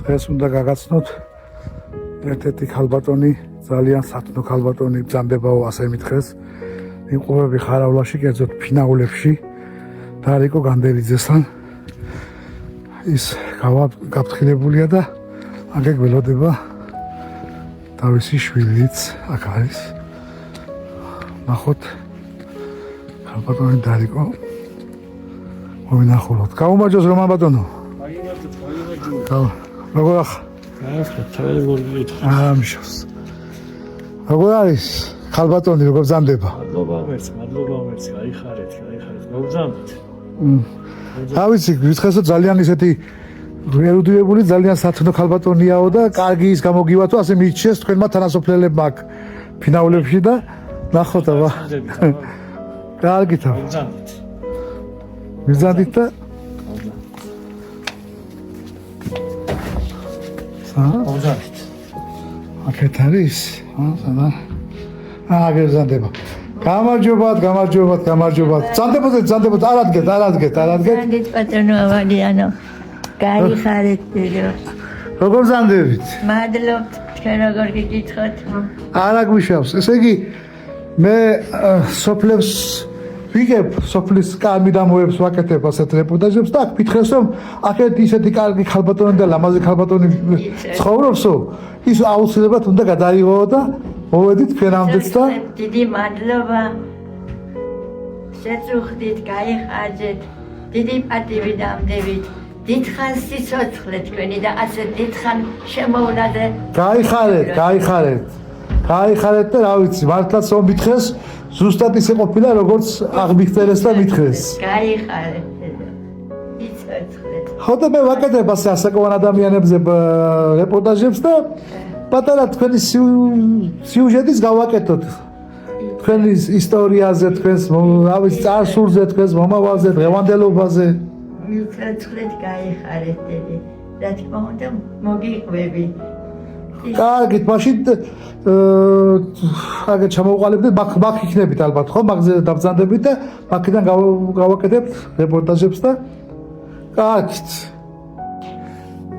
დღეს უნდა გაგაცნოთ ერთ-ერთი ქალბატონი, ძალიან სათნო ქალბატონი ბრძანდებაო, ასე მითხრეს. იმყოფები ხარავლაში, კერძოდ ფინაულებში დარიკო განდელიძესთან. ის გაფრთხილებულია და აგეგ ველოდება თავისი შვილიც აქ არის. ნახოთ ქალბატონი დარიკო. მომინახულოთ. გაუმარჯოს რომან ბატონო. როგორ ახ? ამიშოს. როგორ არის? ქალბატონი როგორ ბრძანდება? მადლობა მერც, გაიხარეთ, მოგზავნით. რა ვიცი, ვიცხესო ძალიან ისეთი ერუდირებული, ძალიან სათნო ქალბატონიაო და კარგი ის გამოგივათო, ასე მიიჩნევს თქვენმა თანასოფლელებმა აქ ფინაულებში და ნახოთ აბა. კარგით. მოგზავნით. მიზადით და მოგზავნით. აქეთ არის? სადა? აგერზანდება. გამარჯობათ. ძანდებოდეთ, არ ადგეთ. განდით პატრონო ავალიანო. გაიხარეთ ბირო. როგორ ძანდებით? მადლობთ, თქვენ როგორ გიგითხოთ? არ აგვიშავს. ესე იგი მე სოფლებს ვიგებ, სოფლის კამიდამოებს ვაკეთებ ასეთ რეპორტაჟებს და მითხრეს რომ აქეთ ისეთი კარგი ქალბატონი და ლამაზი ქალბატონი ცხოვრობსო, ის აუცილებლად უნდა გადაიღო და მოვედით ფენამდეც და დიდი მადლობა. შეწუხდით, გაიხარჯეთ. დიდი პატივი დამდებით. დიდხან სიცოცხლე თქვენი და ასე დიდხან შემოვლაზე. გაიხარეთ და რა ვიცი, მართლაც რომ მითხრეს, ზუსტად ისე ყოფილა, როგორც აღმიხწერეს და მითხრეს. გაიხარეთ. სიცოცხლე. ხო და მე ვაკეთებ ასე ასაკოვან ადამიანებზე რეპორტაჟებს და პატარა თქვენი სიუჟეტის გავაკეთოთ. თქვენი ისტორიაზე, თქვენს რა ვიცი, წარსულზე, თქვენს მომავალზე, დღევანდელობაზე. სიცოცხლეთ გაიხარეთ დიდი. რა თქმა უნდა, მოგიყვები. კარგით, მაშინ აგერ ჩამოვყალიბდით, მაგ იქნებით ალბათ, ხო? მაგზე დაბრძანდებით და მაგიდან გავაკეთებთ რეპორტაჟებს და კარგით.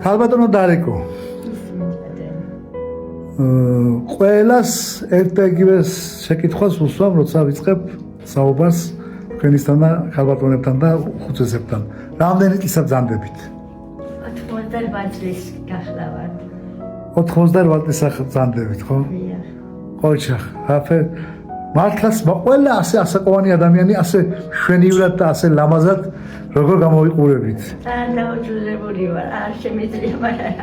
ქალბატონო დარიკო. ყველას ერთ-იგივე შეკითხვას უსვამ, როცა ვიწყებ საუბარს თქვენისთან და ქალბატონებთან და ხუცესებთან. რამდენი წლისა ბრძანდებით? 88 წლის გახლავართ. 88 წლისა ბრძანდებით, ხო? დიახ. ყოჩახ, აფერ მართლაც ყველა ასე ასაკოვანი ადამიანი ასე შვენივრად და ასე ლამაზად როგორ გამოვიყურებით? დაუჯულებული ვარ, არ შემიძლია, მაგრამ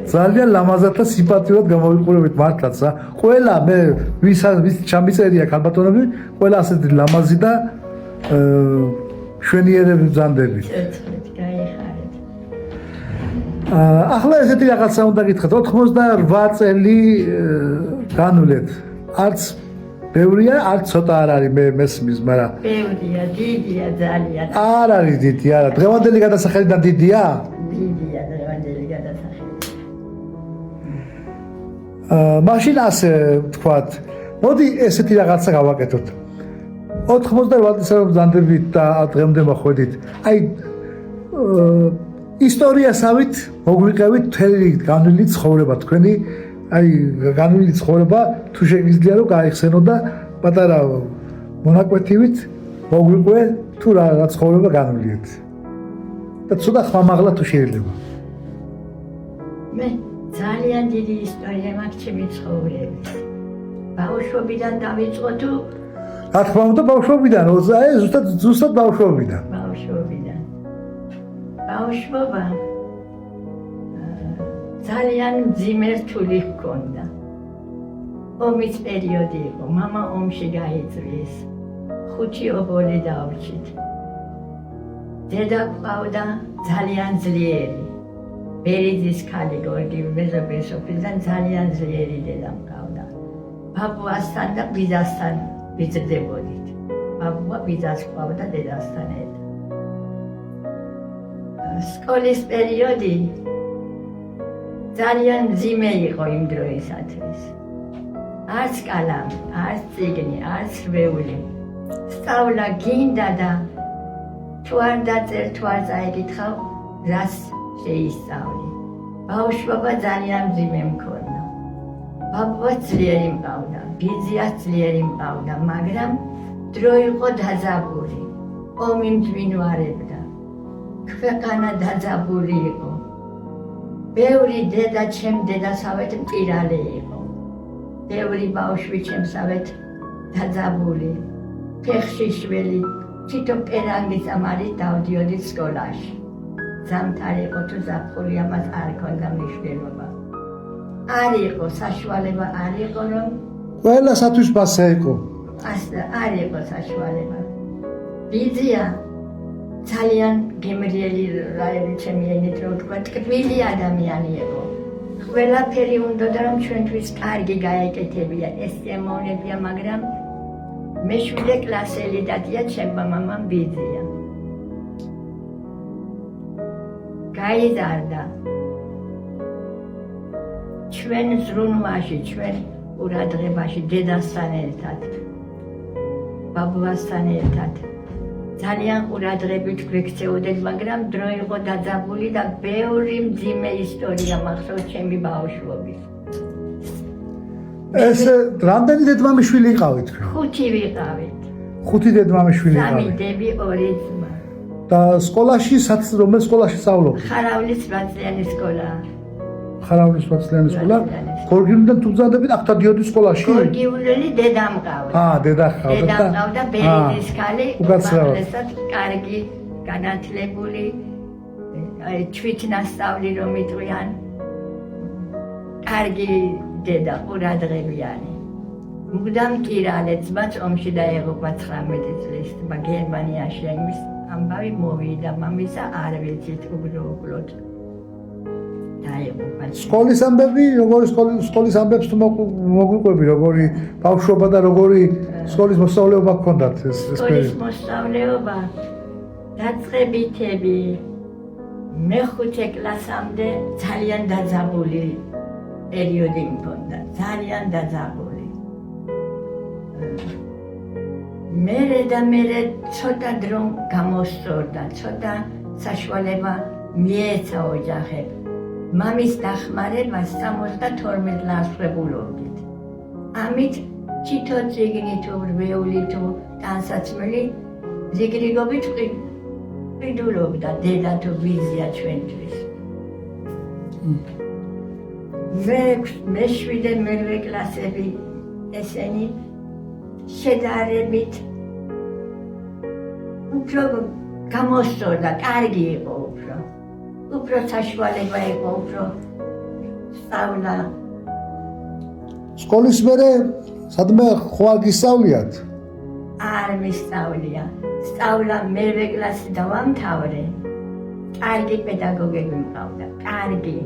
ძალიან ლამაზად და სიმპათიურად გამოვიყურებით მართლაც. ყველა მე ვის ჩამიწერია ქალბატონები, ყველა ასეთი ლამაზი და შვენიერები ბრძანდებით. გაიხარეთ. ახლა ესეთი რაღაცა უნდა გითხრათ, 88 წელი განვლეთ. არც ბევრია, არც ცოტა არ არის, მე მესმის, მაგრამ ბევრია, დიდია ძალიან. არ არის დიდი, არა. დღევანდელი გადასახედიდან დიდია? დიდია დღევანდელი გადასახედი. მაშინ ასე ვთქვათ, მოდი ესეთი რაღაცა გავაკეთოთ. 88 წელს ბრძანდებით და დღემდე მოხვედით. აი ისტორიასავით მოგვიყევით მთელი განვლილი ცხოვრება თქვენი, აი განვლილი ცხოვრება თუ შეგიძლია რომ გაიხსენო და პატარა მონაკვეთივით მოგვიყვე თუ რა ცხოვრება განვლიეთ. და ცოტა ხმამაღლა თუ შეიძლება. მე ძალიან დიდი ისტორია მაქვს ჩემი ცხოვრების. ბავშვობიდან დავიწყო თუ რა თქმა უნდა ბავშვობიდან, ზუსტად ბავშვობიდან. ბავშვობა ძალიან მძიმე რთული ჰქონდა. ომის პერიოდი იყო, მამა ომში გაიწვიეს. 5 ობოლი დავრჩით. დედა ყავდა ძალიან ძლიერი. ბერიძის ქალი გორგი მეზობლის სოფლიდან ძალიან ძლიერი დედა მყავდა. ბაბუასთან და ბიძასთან ვიზრდებოდით. ბაბუა ბიძას ყავდა დედასთან ერთად. სკოლის პერიოდი ძალიან მძიმე იყო იმ დროისათვის. არც კალამი, არც წიგნი, არც რვეული. სწავლა გინდა და თუ არ დაწერ, თუ არ წაიკითხავ, რას შეისწავლი. ბავშვობა ძალიან მძიმე მქონდა. ბაბუა ძლიერი მყავდა, ბიძიაც ძლიერი მყავდა, მაგრამ დრო იყო დაძაბული. ომი მძვინვარებდა. ქვეყანა დაძაბული იყო. ბევრი დედა ჩემ დედასავეთ მტირალი იყო. ბევრი ბავშვი ჩემსავეთ დაძაბული. ფეხში შველი, თითო პერანგის ამარი დავდიოდი სკოლაში. ზამთარი იყო თუ ზაფხული ამას არ ქონდა მნიშვნელობა. არ იყო საშუალება, არ იყო რომ ყველასათვის მასე იყო. ასე არ იყო საშუალება. ბიძია ძალიან გემრიელი ჩემი ენით რომ თქვა, ტკბილი ადამიანი იყო. ყველაფერი უნდოდა რომ ჩვენთვის კარგი გაეკეთებია, ეს ემოვნებია, მაგრამ მეშვიდე კლასელი დადია ჩემმა მამამ ბიძია. გაიზარდა ჩვენ ზრუნვაში, ჩვენ ყურადღებაში, დედასთან ერთად, ბაბუასთან ერთად. ძალიან ყურადღებით გვექცეოდეთ, მაგრამ დრო იყო დაძაბული და ბევრი მძიმე ისტორია მახსოვს ჩემი ბავშვობის. ეს რამდენი დედმამიშვილი იყავით? 5 ვიყავით. 5 დედმამიშვილი 3 იყავით. დები, 2 ძმა. და სკოლაში რომელ სკოლაში სწავლობთ? ხარავლის 8-წლიანი სკოლა. ხარავლის 8-წლიანი სკოლა. გორგიულიდან თუ გზადებით, აქ დადიოდი სკოლაში? გორგიულელი დედა მყავდა. დედა ჰყავდა. დედა მყავდა, ბერინის ქალი, უკაცრავად. უპირატესად კარგი, განათლებული, თვით ნასწავლი რომ იტყვიან. კარგი დედა, ყურადღებიანი. მუდამ მტირალე, ძმაც ომში დაეღუპა 19 წლის, გერმანიაში იმის ამბავი მოვიდა, მამისა არ ვიცით უბრალოდ. დაეღუპა. სკოლის ამბები, როგორი სკოლის ამბებს თუ მოგვიყვები, როგორი ბავშვობა და როგორი სკოლის მოსწავლეობა გქონდათ ეს სკოლის მოსწავლეობა, დაწყებითები, მეხუთე კლასამდე ძალიან დაძაბული პერიოდი მქონდა, ძალიან დაძაბული. მერე ცოტა დრო გამოსწორდა, ცოტა საშუალება მიეცა ოჯახებს. მამის დახმარება 72 ლარს ვებულობდით. ამით თითო წიგნი თუ რვეული თუ ტანსაცმელი ზიგრიგობით ყიდულობდა დედა თუ ბიძია ჩვენთვის. მეშვიდე მერვე კლასები ესენი შედარებით უფრო გამოსწორდა, კარგი იყო უფრო საშუალება იყო, უფრო სწავლა. სკოლის მერე სადმე ხო არ გისწავლიათ? არ მისწავლია. სწავლა მერვე კლასი დავამთავრე. კარგი პედაგოგები მყავდა, კარგი.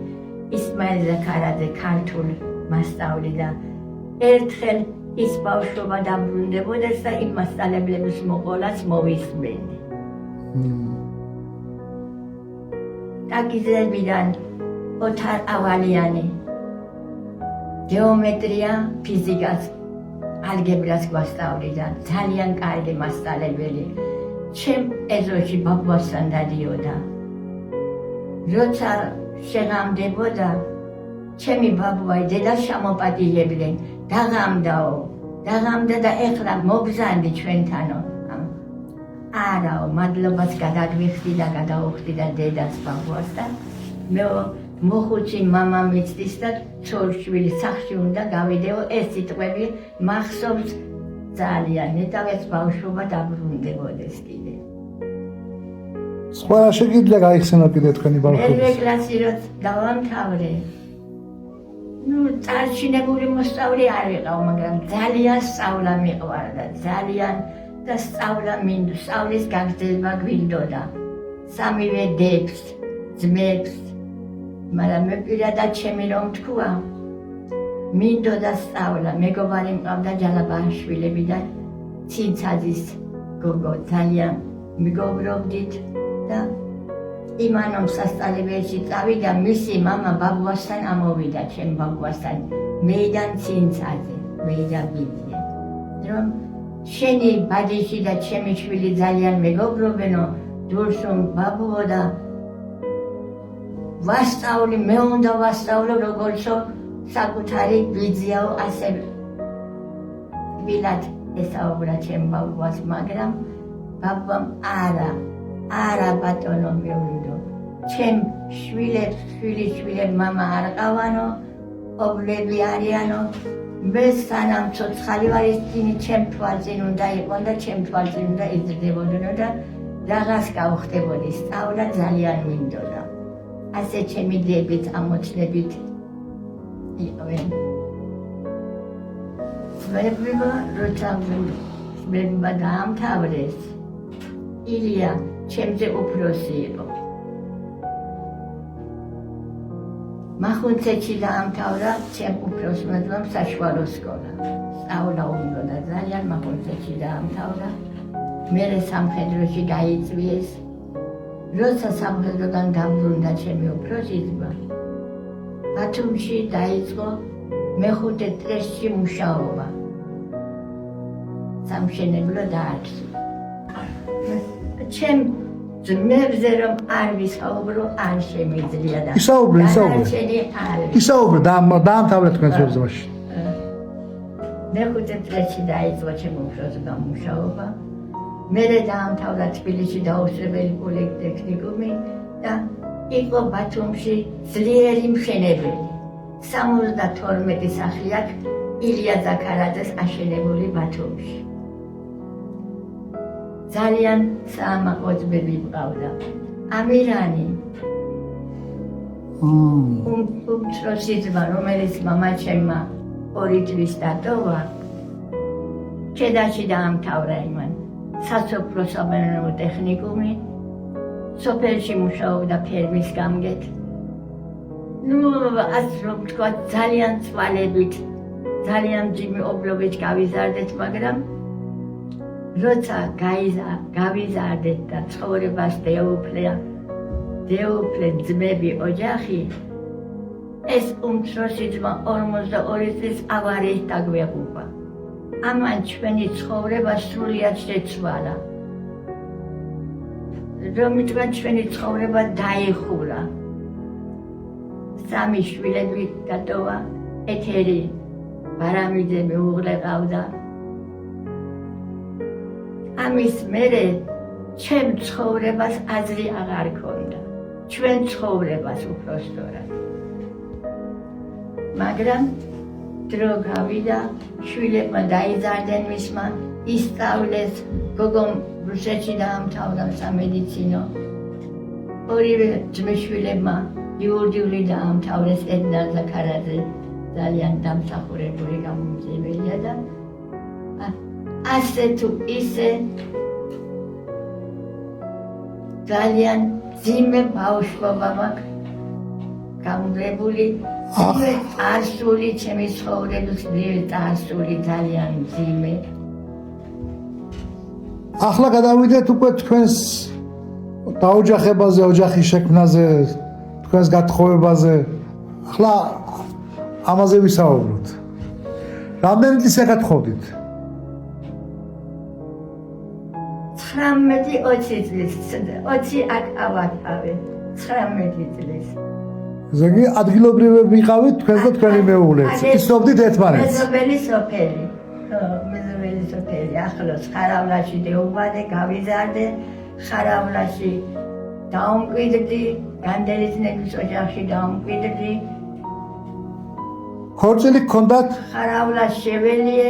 ისმაილ ზაქარაძე ქართულ მასწავლიდა. ერთხელ ის ბავშვობა დაბრუნდებოდეს და იმ მასწავლებლების მოყოლას მოვისმენდი. დაგიზრდებიდან ოთარ ავალიანი გეომეტრია, ფიზიკას, ალგებრას გვასწავლიდა, ძალიან კარგი მასწავლებელი. ჩემ ეზოში ბაბუასთან დადიოდა. როცა შეღამდებოდა, ჩემი ბაბუაი დედას ჩამოპატიებდნენ, დაღამდა და ეხლა მოგზანდი ჩვენთანო. არაო, მადლობას გადაგვიხდი და გადაუხდი და დედას ბაბუასთან. მე მოხუცი მამა მიცდის და ცოლ-შვილი სახლში უნდა გავიდეო, ეს სიტყვები მახსოვს ძალიან. ნეტავეს ბავშვობა დაბრუნდებოდეს კიდე. სხვა რა შეგიძლია გაიხსენო კიდე თქვენი ბავშვობის? მერვე კლასი რო დავამთავრე. წარჩინებული მოსწავლე არ ვიყავ, მაგრამ ძალიან სწავლა მიყვარდა, ძალიან და სწავლა მინდო, სწავლის გაგრძელება გვინდოდა. სამივე დებს, ძმებს, მაგრამ მე პირადად ჩემი რომ თქვა, მინდოდა სწავლა. მეგობარი მყავდა ჯალაბაშვილებიდან, ცინცაძის გოგო, ძალიან მეგობრობდით და იმანომ სასწავლებელში წავიდა, მისი მამა ბაბუასთან ამოვიდა, ჩემ ბაბუასთან, მეიდან ცინცაძე, მეიდან ბიძია. რომ შენი ბადიში და ჩემი შვილი ძალიან მეგობრობენო, დურსუმ ბაბუო და ვასწავლი, მე უნდა ვასწავლო როგორცო საკუთარი ვიზიაო ასე ვილად ესაუბრა ჩემ ბაბუას, მაგრამ ბაბუამ არა ბატონო მივიდო. ჩემ შვილიშვილებ მამა არ ყავანო, ობლები არიანო, მე სანამ ცოცხალი ვარ ისინი ჩემ თვალწინ უნდა იყვონ და ჩემ თვალწინ უნდა იზრდებოდნო და რაღაც გავხდებოდი, სწავლა ძალიან მინდოდა. ასე ჩემი დებით ამოცნებით იყვენ. მემა დაამთავრეს, ილია ჩემზე უფროსი იყო. მახუნცეთში დაამთავრა ჩემ უფროსმა ძმამ საშუალო სკოლა. სწავლა უნდა ძალიან მახუნცეთში დაამთავრა. მერე სამხედროში გაიწვიეს. როცა სამხედროდან დაბრუნდა ჩემი უფროსი ძმა, ბათუმში დაიწყო მეხუთე წრეში მუშაობა. სამშენებლო დაარსი. ჩემ ძმებზე რომ არ ვისაუბრო, არ შემიძლია და ისაუბრე. ისაუბრე დაამთავრა თქვენ ძმაში. მეხუთე წრეში დაიწყო ჩემ უფროსმა მუშაობა. მერე დაამთავრა თბილისში დაუსწრებელი პოლიტექნიკუმი და იყო ბათუმში ძლიერი მშენებელი. 72 სახლი აქვს ილია ზაქარაძეს აშენებული ბათუმში. ძალიან საამაყო ძმები მყავდა. ამირანი უმცროსი ძმა, რომელიც მამაჩემმა 2 თვის დატოვა, ჩედაში დაამთავრა იმან სასოფლო სამეურნეო ტექნიკუმი, სოფელში მუშაობდა ფერმის გამგედ. ასე რომ თქვა, ძალიან ცვალებით, ძალიან ძიმე ობლობით გავიზარდეთ, მაგრამ როცა გავიზარდეთ და ცხოვრებას დეუფლე ძმები ოჯახი, ეს უმცროსი ძმა 42 წლის ავარიით დაგვეღუპა. ამან ჩვენი ცხოვრება სრულიად შეცვალა. რომ ითქვა ჩვენი ცხოვრება დაიხურა. 3 შვილები დატოვა, ეთერი ბარამიძე მეუღლე ყავდა. ამის მერე ჩემ ცხოვრებას აზრი აღარ ქონდა. ჩვენ ცხოვრებას უბრალოდ. მაგრამ დრო გავიდა, შვილებმა დაიზარდნენ მისმა, ისწავლეს, გოგომ რუსეთში დაამთავრა სამედიცინო. ორივე ძმისშვილებმა იურიდიული დაამთავრეს, ედნა ზაქარაძე ძალიან დამსახურებული გამომძიებელია და ასე თუ ისე ძალიან ძიმე ბავშვობა მაქვს გამგრებული. წარსული ჩემი ცხოვრების წარსული ძალიან ძიმე. ახლა გადავიდეთ უკვე თქვენს დაოჯახებაზე, ოჯახის შექმნაზე, თქვენს გათხოვებაზე. ახლა ამაზე ვისაუბროთ. რამდენი წელი გათხოვდით? 19-20 წლის. 20 აქ ავათავე. 19 წლის. ზოგი ადგილობრივები ვიყავით თქვენ და თქვენი მეუღლეც. იცნობდით ერთმანეთს. მეზობელი სოფელი. მეზობელი სოფელი. ახლოს ხარავლაში დეუბადე, გავიზარდე. ხარავლაში დაუმკვიდრდი, განდელიძნების ოჯახში დაუმკვიდრდი. ქორწილი გქონდათ? ხარავლას შეველიე,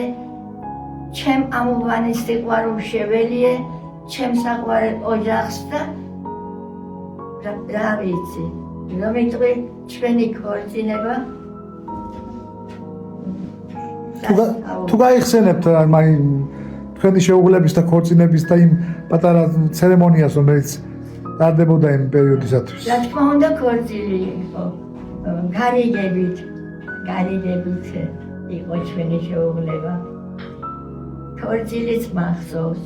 ჩემ ამოვანის სიყვარულ შეველიე, ჩემ საყვარელ ოჯახს და რა ვიცი, რომ იტყვი ჩვენი ქორწინება. თუ გაიხსენებთ თქვენი შეუღლების და ქორწინების და იმ პატარა ცერემონიას, რომელიც ტარდებოდა იმ პერიოდისათვის. რა თქმა უნდა, ქორწილი იყო. გარიგებით იყო ჩვენი შეუღლება. ქორწილიც მახსოვს.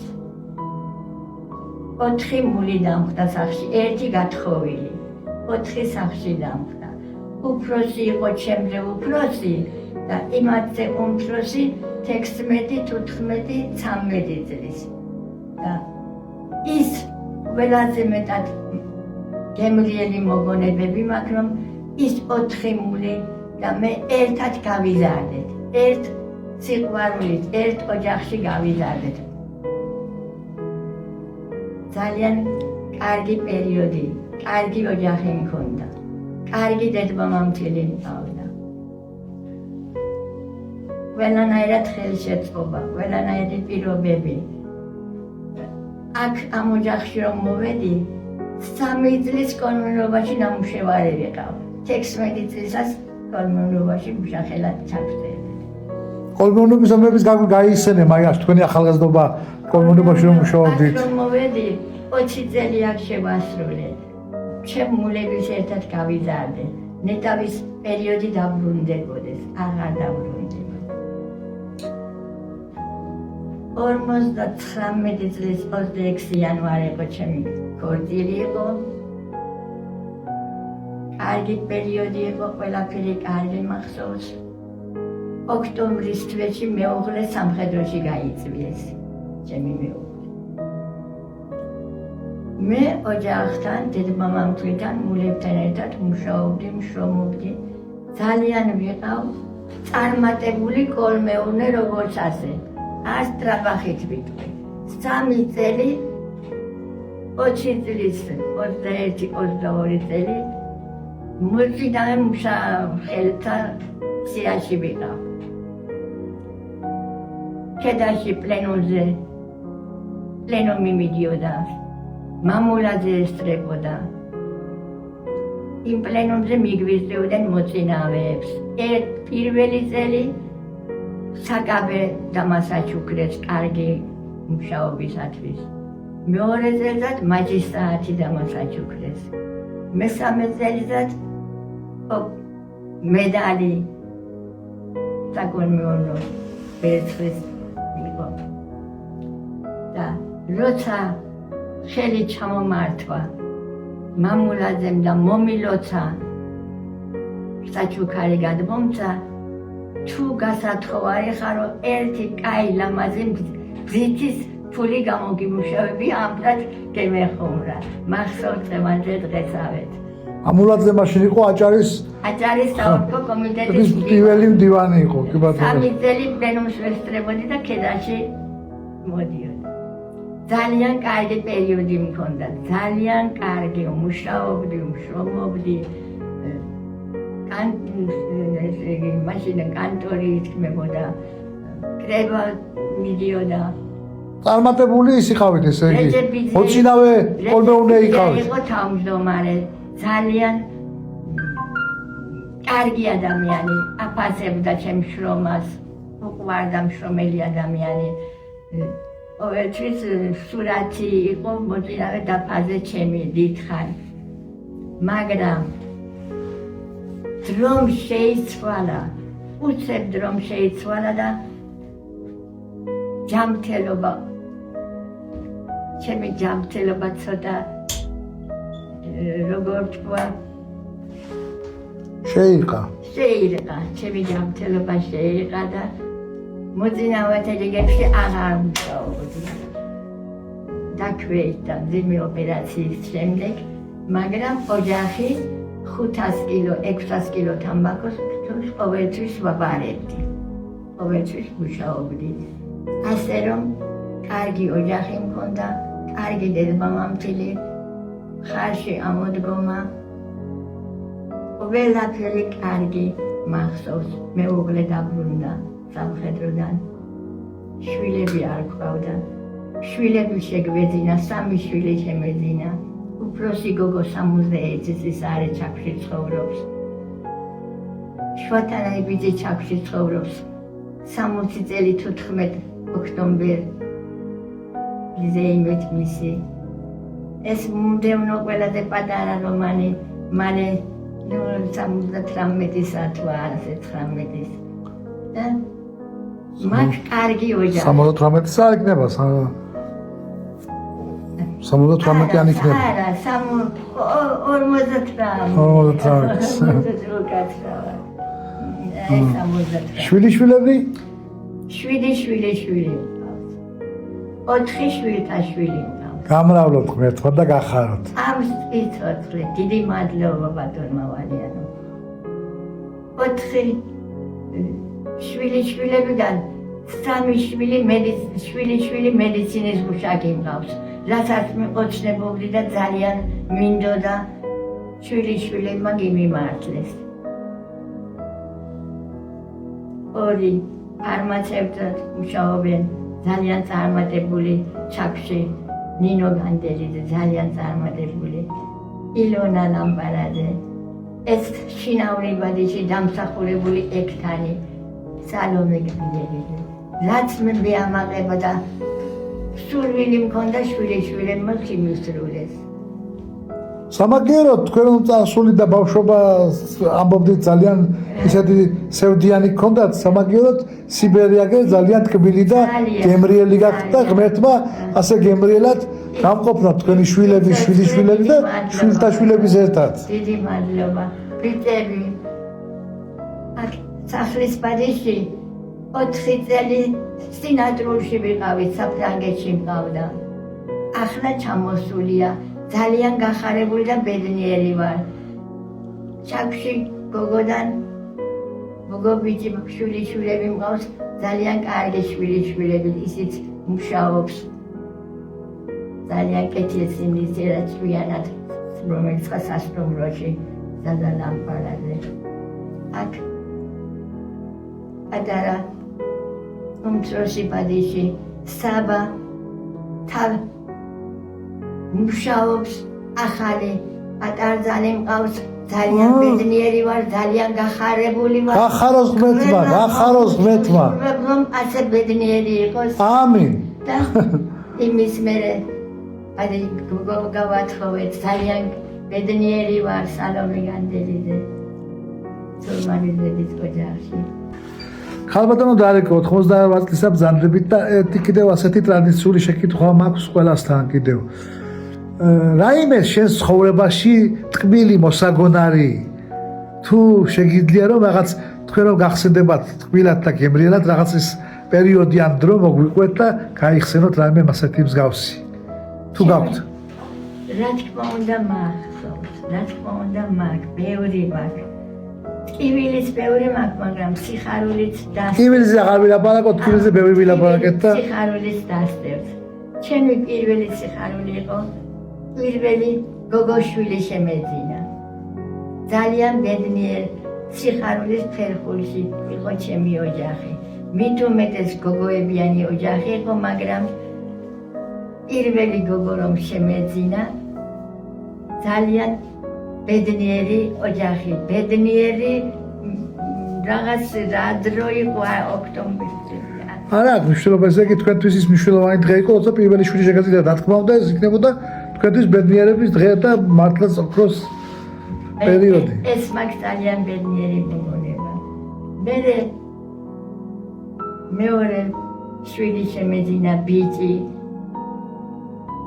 4 მული დამხდა სახლში, 1 გათხოვილი. 4 სახლში დამხდა. უფროსი იყო ჩემზე უფროსი და იმათზე უმცროსი 16, 15, 13 წლის. და ის ყველაზე მეტად გემრიელი მოგონებები მაქვს, რომ ის 4 მული და მე ერთად გავიზარდეთ. ერთ სიყვარულით, ერთ ოჯახში გავიზარდეთ. ძალიან კარგი პერიოდი, კარგი ოჯახი მქონდა. კარგი დედმამამთილი მყავდა. ყველანაირად ხელშეწყობა, ყველანაირი პირობები. აქ ამ ოჯახში რომ მოვედი, 3 წლის კოლმეურობაში ნამუშევარი ვიყავ. 16 წელსაც კოლმეურობაში მუშახელად ჩავწერდი. კოლმეურობის ომების გაიხსენე მაგას თქვენი ახალგაზრდობა კოლმეურობაში რომ მუშაობდით. აქ რომ მოვედი, 20 წელი აქ შევასრულე. ჩემ მულების ერთად გავიზარდე. ნეტავის პერიოდი დაბრუნდებოდეს, აღარ დაბრუნდება. 59 წლის 26 იანვარი იყო ჩემი ქორწილი იყო. კარგი პერიოდი იყო, ყველაფერი კარგი მახსოვს. ოქტომბრის თვეში მეუღლე სამხედროში გაიწვიეს. ჩემი მეუღლე. მე ოჯახთან, დედმამამთლთან, მულებთან ერთად მუშაობდი, მშრომობდი. ძალიან ვიყავ წარმატებული კოლმეურნე როგორც ასე. არ სტრაბახით ვიტყვი. 3 წელი 20 წლის 21-22 წელი მუზიკალურ მუშაობელთა სიაში ვიყავ. ქედაში პლენუმი მიდიოდა. მამულაძე ესწრებოდა. იმ პლენუმზე მიგვიზრდებოდნენ მოწინავეებს. პირველი წელი საკაბე დამასაჩუქრეს კარგი მუშაობისათვის. მეორე წელსაც მაგისტრატი დამასაჩუქრეს. მესამე წელსაც მედალი საკოლმეურნო ვერცხლის იყო. და როცა ხელი ჩამომართვა მამულაძემ და მომილოცა საჩუქარი გადმომცა, თუ გასათხოვარი ხარო ერთი კაი ლამაზი ბზითის ფული გამოგიმუშავები ამბრად გემეხომრა. მახსოვს მანდ დღესავეთ. მამულაძე მაშინ იყო აჭარის საოლქო კომიტეტის პირველი მდივანი იყო, კი ბატონო. 3 წელი პლენუმს ვესწრებოდი და ქედაში მოდიოდი. ძალიან კარგი პერიოდი მქონდა, ძალიან კარგი, მუშაობდი, მშრომობდი. მაშინ კანტორი იქმებოდა, კრება მიდიოდა. წარმატებული ის იყავით, ესე იგი. მოწინავე კოლმეურნე იყავით. იყო თავმჯდომარე, ძალიან კარგი ადამიანი, აფასებდა ჩემ შრომას, უყვარდა მშრომელი ადამიანი. ყოველთვის სურათი იყო მოწინავე დაფაზე ჩემი დიდხანი. მაგრამ დრომ შეიცვალა, უცებ დრომ შეიცვალა და ჯამთელობა, ჩემი ჯამთელობა ცოტა როგორ თქვა, შეირყა, ჩემი ჯამთელობა შეირყა და მოწინავეთა რიგებში აღარ მუშაობდი. დაქვეითდა მძიმე ოპერაციის შემდეგ, მაგრამ ოჯახი 500 კილო, 600 კილო თამბაქოს ყოველთვის ვაბარებდი. ყოველთვის მუშაობდი. ასე რომ კარგი ოჯახი მქონდა, კარგი დედმამამთილი, ხარში ამოდგომა. ყველაფერი კარგი მახსოვს. მეუღლე დაბრუნდა სამხედროდან. შვილები არ გვყავდა. შვილები შეგვეძინა, 3 შვილი შემეძინა. უფროსი გოგო 61 წლის არის ჩაქში ცხოვრობს. შვათანაი ბიძი ჩაქში ცხოვრობს. 60 წელი 14 ოქტომბერ მიზეიმეთ მისი. ეს მომდევნო ყველაზე პატარა რომანი, მალე 78-ისა თუ ასე 19-ის. და მათ კარგი ოჯახი. 78-ისა არ იქნება, 78-იანი იქნება. არა, 48. შვილიშვილები? 7 შვილიშვილი მყავს. 4 შვილთაშვილი მყავს. გამრავლოთ ღმერთმა და გახაროთ. ამ სიცოცხლე დიდი მადლობა ბატონმა ვალიანო. 4 შვილიშვილებიდან 3 შვილი მედიცინის მუშაკი მყავს. რასაც მიყოჩნებოდი და ძალიან მინდოდა შვილიშვილებმა გიმიმართლეს. 2 ფარმაცევტად მუშაობენ ძალიან წარმატებული ჩაკში ნინო განდელიძე ძალიან წარმატებული ილონა ლამპარაძე ეს შინაური ბადიში დამსახურებული ექთანი სალომე განდელიძე რაც მე ამაყება და სურვილი მქონდა შვილიშვილებმა ხიმისრულეს სამაგიეროდ თქვენ წარსული და ბავშვობა ამბობდით ძალიან ისეთი სევდიანი გქონდათ სამაგიეროდ სიბერიაგე ძალიან თკბილი და გემრიელი გახდა ღმერთმა ასე გემრიელად გამყოფნა თქვენი შვილები შვილიშვილები და შვილთაშვილების ერთად დიდი მადლობა პრიტები აქ სახლის ბადიში 4 წელი სინატრულში ვიყავით საფრანგეთში მყავდა ახლა ჩამოსულია ძალიან გახარებული და ბედნიერი ვარ. ჩაკში გოგოდან გოგო ბიჭი შვილიშვილები მყავს ძალიან კარგი შვილიშვილები ისიც მუშაობს. ძალიან კეთილსინდისი რაც ვიანად რომელიც სასტუმროში ზადა ლამპარაძე. აქ ადარა უმცროსი ბადიში საბა თავ მუშაობს ახალი ატარძალი მყავს ძალიან ბედნიერი ვარ ძალიან გახარებული ვარ გახაროს ღმერთმა რომ ასე ბედნიერი იყოს ამინ და იმის მერე აი გავათხოვეთ ძალიან ბედნიერი ვარ სალომე განდელიძე თორმანიძის ოჯახში ხალბატონო დარეკო 98 წლისა ბრძანდებით და კიდევ ასეთი ტრადიციული შეკითხვა მაქვს ყველასთან კიდევ რაიმე შენ ცხოვრებაში ტკბილი მოსაგონარი თუ შეგიძლია რომ რაღაც თქვენ რომ გახსენდებათ ტკბილად და გემრიელად რაღაც ის პერიოდი ან დრო მოგვიყვეთ და გაიხსენოთ რაიმე ასეთი მსგავსი თუ გაქვთ რა თქმა უნდა მაქვს ბევრი მაქვს ტკივილის ბევრი მაქვს მაგრამ სიხარულიც ტკივილის აღარ ვილაპარაკოთ ტკივილზე ბევრი ვილაპარაკეთ და სიხარულიც დასწევთ ჩემი პირველი სიხარული იყო პირველი გოგოშვილი შემეძინა. ძალიან ბედნიერ სიხარულის ფერხულში იყო ჩემი ოჯახი. მით უმეტეს გოგოებიანი ოჯახი იყო, მაგრამ პირველი გოგო რომ შემეძინა ძალიან ბედნიერი ოჯახი. ბედნიერი რაღაც რა დრო იყო ოქტომბერში. არა, მნიშვნელობა ესე იგი თქვენთვის ის მნიშვნელოვანი დღე იყო, როცა პირველი შვილი შეგეძინა, რა თქმა უნდა, ეს იქნებოდა თქვენთვის ბედნიერების დღე და მართლაც ოქროს პერიოდი. ეს მაქვს ძალიან ბედნიერი მოგონება. მეორე შვილი შემეძინა ბიჭი.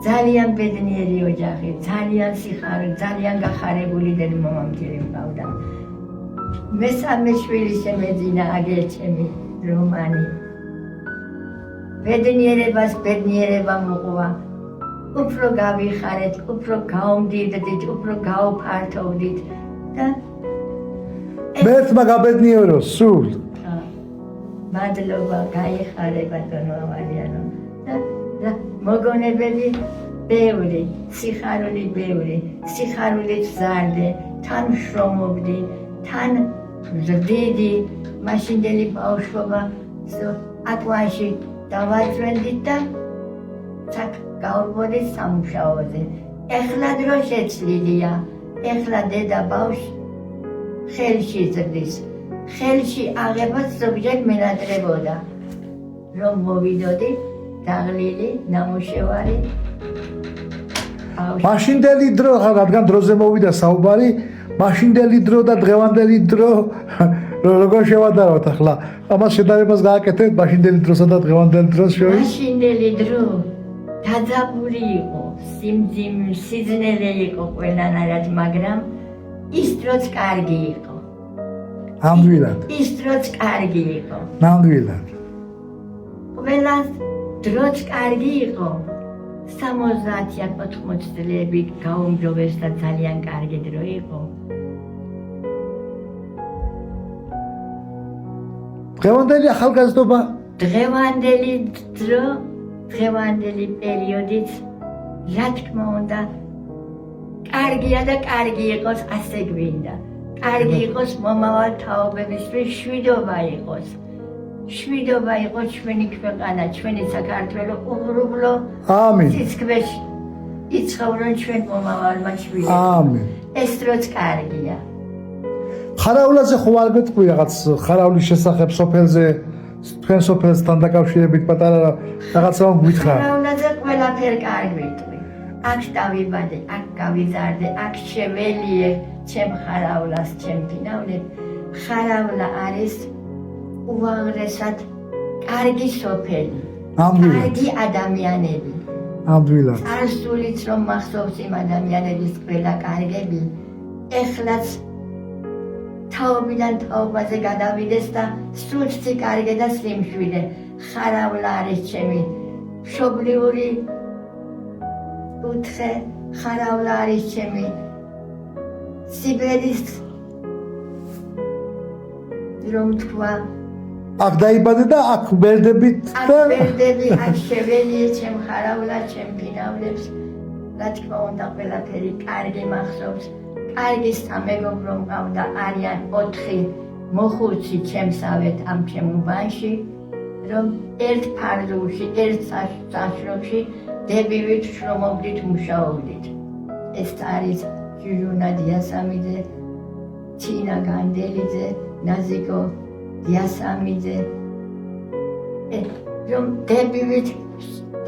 ძალიან ბედნიერი ოჯახი, ძალიან სიხარული, ძალიან გახარებული დედმამამთილი მყავდა. მესამე შვილი შემეძინა აგერ ჩემი რომანი. ბედნიერებას ბედნიერება მოყვა. უფრო გავიხარეთ, უფრო გავმდიდრდით, უფრო გავფართოვდით და მერთმა გაბედნიეროს სულ. მადლობა, გაიხარე ბატონო ვალიანო. და მოგონებები ბევრი, სიხარული ბევრი, სიხარულით ვზარდე, თან შრომობდი, თან ვზრდიდი, მაშინდელი ბავშვობა აკვანში დავაძვენდით და გავბოდი სამუშაოზე. ეხლა დრო შეცვლილია, ეხლა დედა ბავშვს ხელში ზრდის. ხელში აღებას ზოგჯერ მენატრებოდა. რომ მოვიდოდი, დაღლილი, ნამუშევარი. მაშინდელი დრო, რადგან დროზე მოვიდა საუბარი, მაშინდელი დრო და დღევანდელი დრო როგორ შევადარავთ ახლა? ამას შედარებას გააკეთეთ მაშინდელი დროსა და დღევანდელი დროს შორის? მაშინდელი დრო დაძაბული იყო, სიძნელე იყო ყველანაირად, მაგრამ ის დროც კარგი იყო. ნამდვილად. ის დროც კარგი იყო. ნამდვილად. ყველა დროც კარგი იყო. 70-80 წლები გაუმჯობეს და ძალიან კარგი დრო იყო. დღევანდელი ახალგაზრდობა დღევანდელი დრო, დღევანდელი პერიოდიც, რა თქმა უნდა, კარგია და კარგი იყოს, ასე გვინდა. კარგი იყოს მომავალ თაობებისთვის, შვიდობა იყოს. შვიდობა იყოს ჩვენი ქვეყანა, ჩვენი საქართველო უღრუბლო ამინ სიცქბეში იცხოვრონ ჩვენ მომავალმა შვილებმა. ამინ ეს დროც კარგია. ხარავლაზე ხო არ გეტყვი რაღაც ხარავლის შესახებ სოფელზე თქვენ სოფელთან დაკავშირებით პატარა რაღაცა გითხრა ხარავლაზე ყველაფერი კარგი ვიტყვი. აქ დავიბადე, აქ გავიზარდე, აქ შეველიე ჩემ ხაავლას, ჩემ ფინავლებ. ხარავლა არის უაღრესად კარგი სოფელი, ნამდვილად კარგი ადამიანები. ნამდვილად წარსულიც რომ მახსოვს იმ ადამიანების ყველა კარგები, ეხლაც თაობიდან თაობაზე გადავიდეს და სულს სიკარგე და სიმშვიდე. ხარავლა არის ჩემი მშობლიური კუთხე, ხარავლა არის ჩემი სიბერის რომ თქვა აქ დაიბადე და აქ ვერდებით აქ და ვერდები, აქ შეველიე ჩემ ხარავლა, ჩემ ფინავლებს. რა თქმა უნდა ყველაფერი კარგი მახსოვს. კარგი სამეგობრო მყავდა, არიან 4 მოხუცი ჩემსავეთ ამ ჩემ უბანში, რომ ერთ ფარდულში, ერთ საშრომში დებივით შრომობდით, მუშაობდით. ეს არის ჟუჟუნა დიასამიძე, თინა განდელიძე, ნაზიკო დიასამიძე. რომ დებივით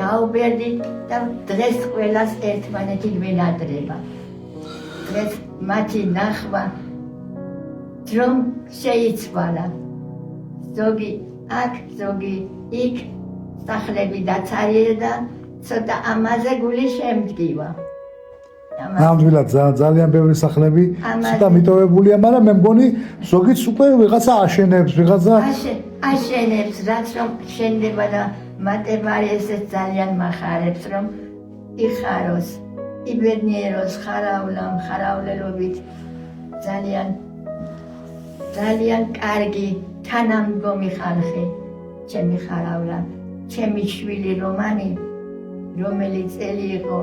დაუბერდით და დღეს ყველას ერთმანეთი გვენადრება. დღეს მათი ნახვა რომ შეიცვალა. ზოგი აქ, ზოგი იქ სახლები დაცარიე და ცოტა ამაზე გული შემდგივა. ნამდვილად ძალიან ბევრი სახლები ცოტა მიტოვებულია, მაგრამ მე მგონი ზოგიც უკვე ვიღაცა აშენებს, ვიღაცა აშენებს, რაც რომ შენდება და მატებარი ესეც ძალიან მახარებს, რომ იხაროს, იბედნიეროს ხარავლა, ხაავლელობით ძალიან კარგი თანამდგომი ხალხი, ჩემი ხარავლა, ჩემი შვილი რომანი, რომელიც წელი იყო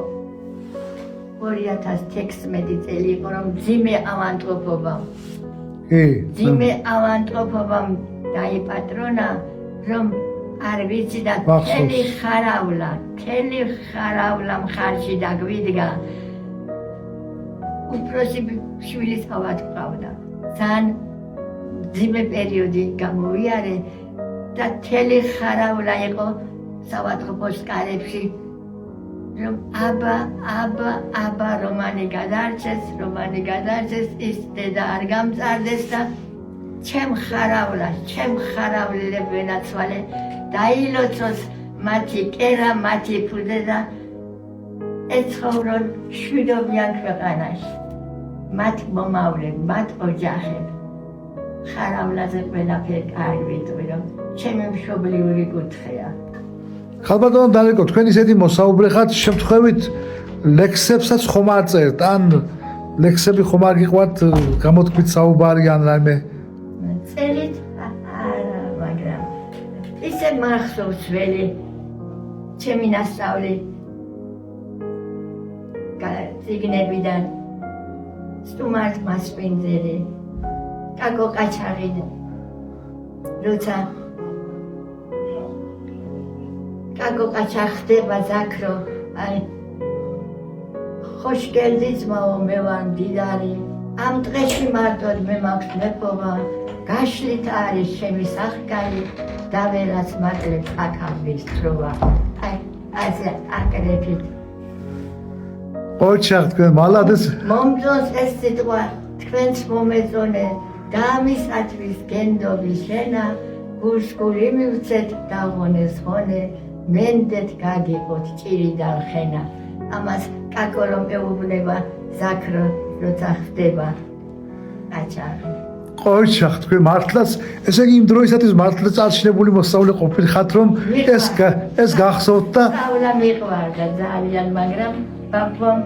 2016 წელი იყო, რომ ძიმე ავანტყოფობამ ძიმე ავანტყოფობამ დაიპატრონა, რომ არ ვიცი და მთელი ხარავლა მხარში დაგვიდგა. უფროსი შვილის ავატყავდა. ძალიან ძიმე პერიოდი გამოვიარე და მთელი ხარავლა იყო სავატყყოფოს კარებში, რომ აბა რომანი გადარჩეს, ის დედა არ გამწარდეს და ჩემ ხაავლელებ ვენაცვალე, დაილოცოს მათი კერა, მათი ფუძე და ეცხოვრონ შვიდობიან ქვეყანაში. მათ მომავლებ, მათ ოჯახებ. ხაავლაზე ყველაფერი კარგი ვიტყვი, რომ ჩემი მშობლიური კუთხეა. ხალბატონო დალეკო, თქვენ ისეთი მოსაუბრე ხართ, შემთხვევით ლექსებსაც ხომ არ წერთ, ან ლექსები ხომ არ გიყვართ გამოთქვით საუბარი ან რაიმე? წერით არა, მაგრამ ისე მახსოვს ველი ჩემი ნასწავლი წიგნებიდან სტუმართ მასპინძელი, კაკო ყაჩაღი, როცა კაკო ყაჩაღ ხდება ზაქრო, აი ხოშკელდი ძმაო, მე ვარ მდიდარი, ამ დღეში მარტოდ მე მაქვს მეფობა, გაშლით არის ჩემი სახკარი, დავერაც მატლებს აკამბის თროვა. აი ასე აკრეფით. ოჩახ თქვენ მალადეს მომწონს ეს სიტყვა, თქვენც მომეწონე, დამისათვის გენდობი შენა, გურსკული მივცეთ დაღონეს ხონე, მენდეთ გაგიყოთ ჭირიდან ხენა. ამას კაკო რომ ეუბნება ზაქრო, როცა ხდება ყაჩაღი. ყოჩახ თქვენ მართლაც ესე იგი იმ დროისათვის მართლაც წარჩინებული მოსწავლე ყოფილიყავთ რომ ეს გახსოვთ და სწავლა მიყვარდა ძალიან მაგრამ ბაბამ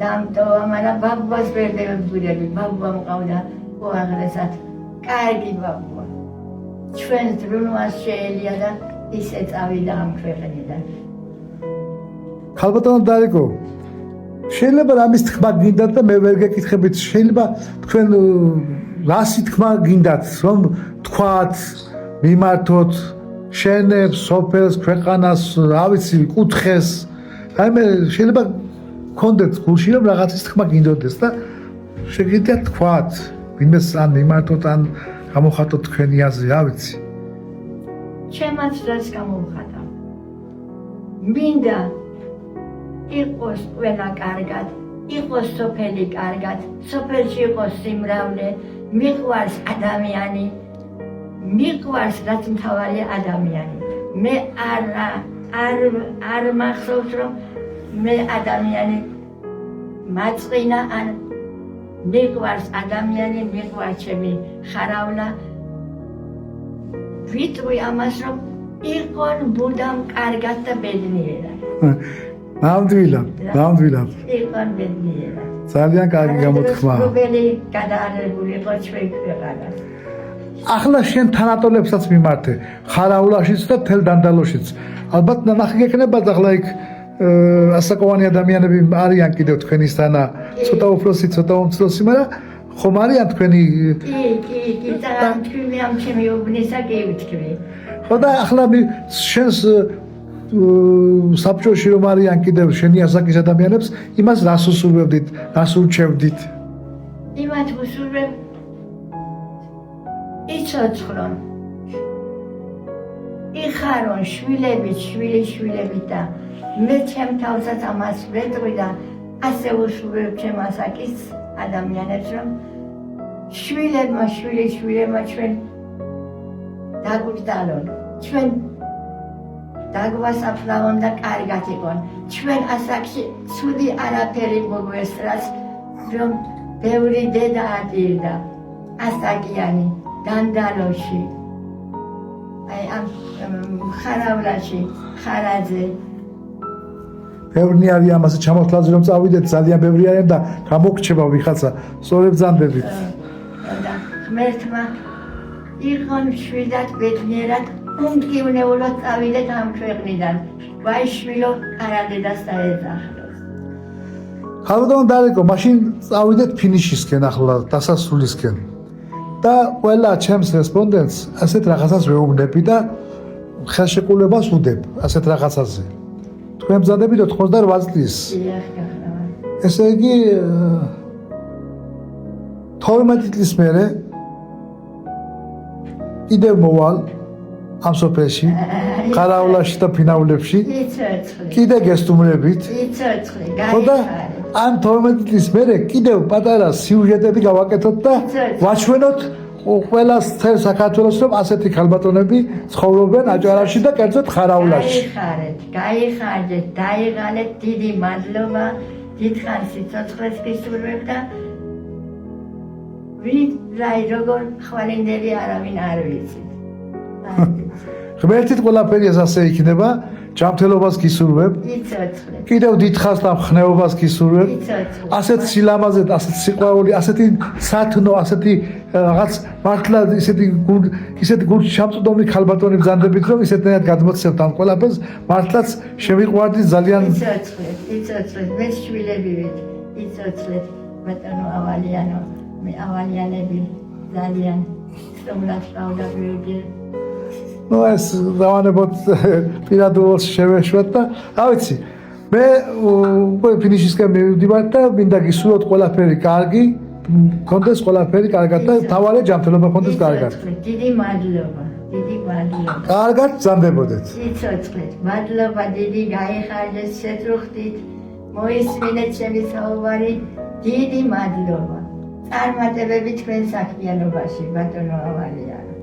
დამტოვა მაგრამ ბაბას ვერ დავებურები ბაბა მყავდა უაღრესად კარგი ბაბა ჩვენ დრუნვას შეელია და ისე წავიდა ამ ქვეყნიდან ხალბატონო დარიკო შეიძლება რამის თქმა გინდათ და მე ვერ გეკითხებით შეიძლება თქვენ რასი თქმა გინდათ რომ თქვათ მიმართოთ შენებს სოფელს ქვეყანას რა ვიცი კუთხეს აი მე შეიძლება გქონდეთ გულში რომ რაღაცის თქმა გინდოდეს და შეგიძლიათ თქვათ ვინმეს ან მიმართოთ ან გამოხატოთ თქვენი აზრი რა ვიცი ჩემაც რაც გამოვხატა მინდა იყოს ყველა კარგად იყოს სოფელი კარგად სოფელში იყოს სიმრავლე მიყვარს ადამიანი მიყვარს რაც მთავარი ადამიანი მე არ მახსოვს რომ მე ადამიანი მაწყინა ან მიყვარს ადამიანი მიყვარს ჩემი ხარავლა ვიტყვი ამას რომ იყონ ბუდამ კარგად და ბედნიერად ნამდვილად იყონ ბედნიერად ძალიან კარგი გამოთქმა სრული გადაარებული იყო ჩვენ ქვეყანას ახლა შენ თანატოლებსაც მიმართე ხარავლაშიც და თელ დანდალოშიც ალბათ ნახი გექნება ახლა იქ ასაკოვანი ადამიანები არიან კიდევ თქვენისთანა ცოტა უფროსი ცოტა უმცროსი მაგრამ ხომ არიან თქვენი კი ძალიან თქვი ამ ჩემი უბნისა კი ვთქვი ხო და ახლა შენს საბჭოში რომ არიან კიდევ შენი ასაკის ადამიანებს იმას რას უსურვებდით რას ურჩევდით იმათ უსურვებ იცოცხლონ იხარონ შვილები და მე ჩემ თავსაც ამას ვეტყვი და ასე უსურვებ ჩემ ასაკის ადამიანებს რომ შვილებმა ჩვენ დაგვიგდალონ ჩვენ დაგვასაფლავონ და კარგად იყონ ჩვენ ასაკში ცუდი არაფერი მოგვესწრას რომ ბევრი დედა ატირდა ასაკიანი დანდალოში აი ამ ხარავლაში ხარაძე ბევრი არის ამაზე ჩამოთვლაზე რომ წავიდეთ ძალიან ბევრი არიან და გამოგრჩება ვიხაცა სწორებ ძანდებით და ღმერთმა იყონ მშვიდად ბედნიერად უმტკივნეულოდ წავიდეთ ამ ქვეყნიდან ვაიშვილო არადედას დაეძახოს ხალბატონო დარიკო მაშინ წავიდეთ ფინიშისკენ ახლა დასასრულისკენ და ყველა ჩემს რესპონდენტს ასეთ რაღაცას ვეუბნები და ხელშეკრულებას ვუდებ ასეთ რაღაცაზე თქვენ მზადებით 88 წლის ესე იგი 12 წლის მერე კიდევ მოვალ ამ სოფელში ხარავლაში და ფინავლებში კიდე გესტუმრებით ხო და ამ 12 წლის მერე კიდევ პატარა სიუჟეტები გავაკეთოთ და ვაჩვენოთ ყველას თელ საქართველოს რომ ასეთი ხალბატონები ცხოვრობენ აჭარაში და კერძოდ ხარავლაში გაიხარეთ დაიღალეთ დიდი მადლობა დიდხანს სიცოცხლეს გისურვებ და ვინ როგორ ხვალინდელი არავინ არ ვიცით ღმერთით ყველაფერი ასე იქნება ჯანმრთელობას გისურვებ კიდევ დიდხანს და მხნეობას გისურვებ ასეთ სილამაზეთ ასეთ სიყვარული ასეთი სათნო ასეთი რაღაც მართლა ისეთი გულში ჩამწვდომი ხალბატონი ბრძანდებით რომ ისეთნაირად გადმოცემთ ამ ყველაფერს მართლაც შევიყვარდით ძალიან იცოცხლეთ მე შვილები ვით იცოცხლეთ ბატონო ავალიანები ძალიან სტუმრად გავდაბიოდი ну ეს დავანებოთ პირადულს შევეშვათ და რა ვიცი მე უკვე ფინიშისკენ მივდივარ და მინდა გისურვოთ ყველაფერი კარგი კონდეს ყველაფერი კარგად და თავარი ჯანმრთელობა კონდეს კარგად დიდი მადლობა კარგად ბრძანდებოდეთ იცოცხლეთ მადლობა დიდი გაიხარჯეთ შეწუხდით მოისმინეთ ჩემი საუბარი დიდი მადლობა წარმატებები თქვენ საქმიანობაში ბატონო ავალიანო